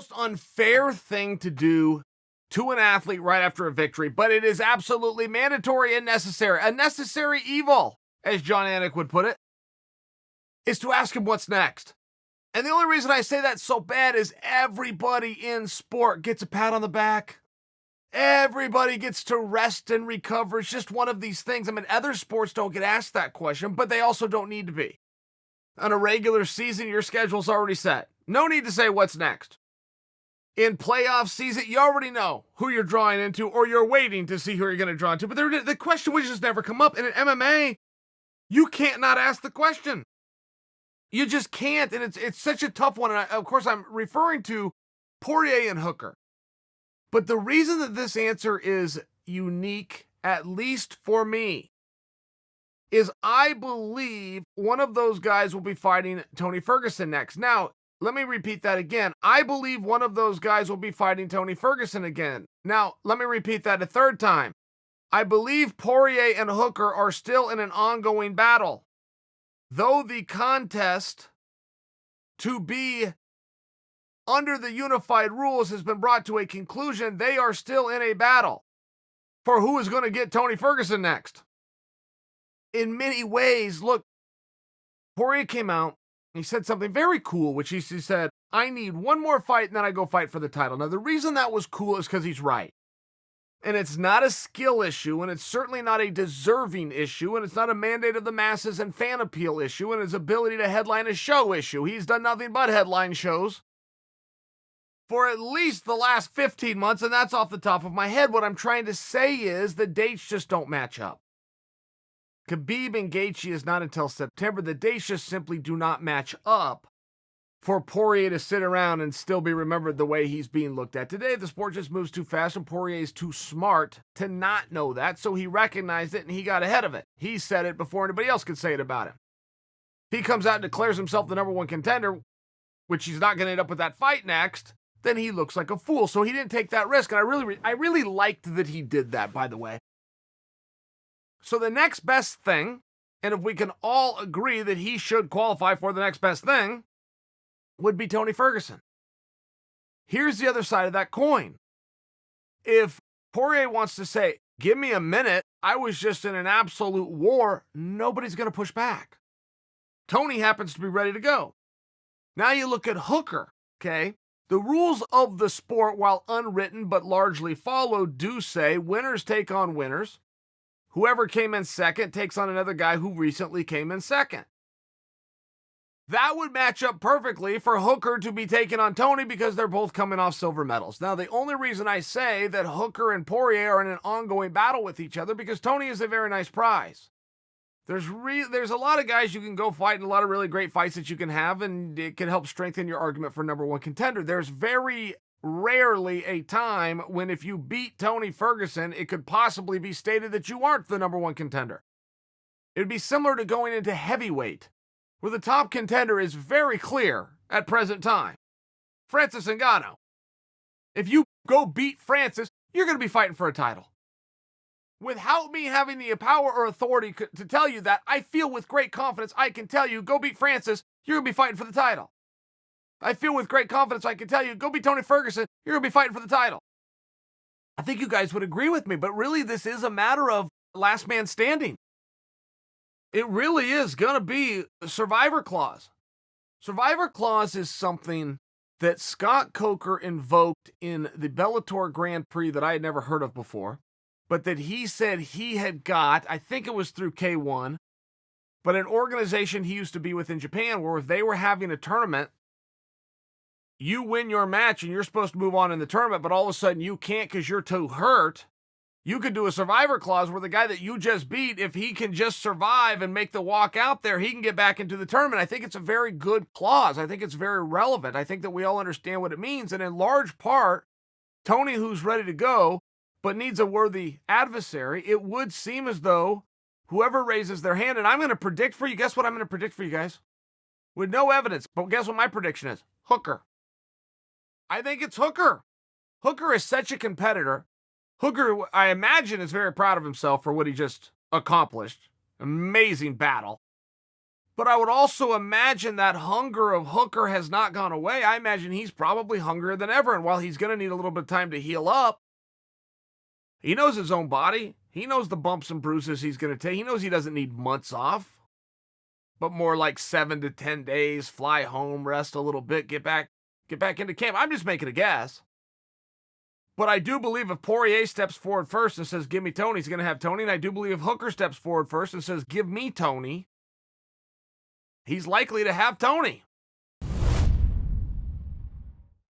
most unfair thing to do to an athlete right after a victory, but it is absolutely mandatory and necessary. A necessary evil, as John Anik would put it, is to ask him what's next. And the only reason I say that's so bad is everybody in sport gets a pat on the back. Everybody gets to rest and recover. It's just one of these things. I mean, other sports don't get asked that question, but they also don't need to be. On a regular season, your schedule's already set. No need to say what's next. In playoff season, you already know who you're drawing into, or you're waiting to see who you're going to draw into. But the question would just never come up. And in MMA, you can't not ask the question. You just can't, and it's such a tough one. And of course, I'm referring to Poirier and Hooker. But the reason that this answer is unique, at least for me, is I believe one of those guys will be fighting Tony Ferguson next. Now, let me repeat that again. I believe one of those guys will be fighting Tony Ferguson again. Now, let me repeat that a third time. I believe Poirier and Hooker are still in an ongoing battle. Though the contest to be under the unified rules has been brought to a conclusion, they are still in a battle for who is going to get Tony Ferguson next. In many ways, look, Poirier came out, he said something very cool, which he said, I need one more fight and then I go fight for the title. Now, the reason that was cool is because he's right. And it's not a skill issue, and it's certainly not a deserving issue, and it's not a mandate of the masses and fan appeal issue, and his ability to headline a show issue. He's done nothing but headline shows for at least the last 15 months, and that's off the top of my head. What I'm trying to say is the dates just don't match up. Khabib and Gaethje is not until September. The dates just simply do not match up for Poirier to sit around and still be remembered the way he's being looked at today. The sport just moves too fast, and Poirier is too smart to not know that, so he recognized it and he got ahead of it. He said it before anybody else could say it about him. He comes out and declares himself the number one contender, which he's not going to end up with that fight next, then he looks like a fool. So he didn't take that risk, and I really liked that he did that, by the way. So the next best thing, and if we can all agree that he should qualify for the next best thing, would be Tony Ferguson. Here's the other side of that coin. If Poirier wants to say, give me a minute, I was just in an absolute war, nobody's going to push back. Tony happens to be ready to go. Now you look at Hooker, okay? The rules of the sport, while unwritten but largely followed, do say winners take on winners. Whoever came in second takes on another guy who recently came in second. That would match up perfectly for Hooker to be taking on Tony because they're both coming off silver medals. Now, the only reason I say that Hooker and Poirier are in an ongoing battle with each other because Tony is a very nice prize. There's a lot of guys you can go fight and a lot of really great fights that you can have, and it can help strengthen your argument for number one contender. There's very rarely a time when if you beat Tony Ferguson, it could possibly be stated that you aren't the number one contender. It would be similar to going into heavyweight, where the top contender is very clear at present time. Francis Ngannou. If you go beat Francis, you're going to be fighting for a title. Without me having the power or authority to tell you that, I feel with great confidence I can tell you, go beat Francis, you're going to be fighting for the title. I feel with great confidence I can tell you, go beat Tony Ferguson, you're going to be fighting for the title. I think you guys would agree with me, but really this is a matter of last man standing. It really is going to be a survivor clause. Survivor clause is something that Scott Coker invoked in the Bellator Grand Prix that I had never heard of before, but that he said he had got, I think it was through K1, but an organization he used to be with in Japan where if they were having a tournament, you win your match and you're supposed to move on in the tournament, but all of a sudden you can't because you're too hurt. You could do a survivor clause where the guy that you just beat, if he can just survive and make the walk out there, he can get back into the tournament. I think it's a very good clause. I think it's very relevant. I think that we all understand what it means. And in large part, Tony, who's ready to go, but needs a worthy adversary, it would seem as though whoever raises their hand, and I'm going to predict for you, guess what I'm going to predict for you guys? With no evidence, but guess what my prediction is? Hooker. I think it's Hooker. Hooker is such a competitor. Hooker, I imagine, is very proud of himself for what he just accomplished. Amazing battle. But I would also imagine that hunger of Hooker has not gone away. I imagine he's probably hungrier than ever. And while he's going to need a little bit of time to heal up, he knows his own body. He knows the bumps and bruises he's going to take. He knows he doesn't need months off, but more like 7 to 10 days, fly home, rest a little bit, get back into camp. I'm just making a guess. But I do believe if Poirier steps forward first and says, give me Tony, he's going to have Tony. And I do believe if Hooker steps forward first and says, give me Tony, he's likely to have Tony.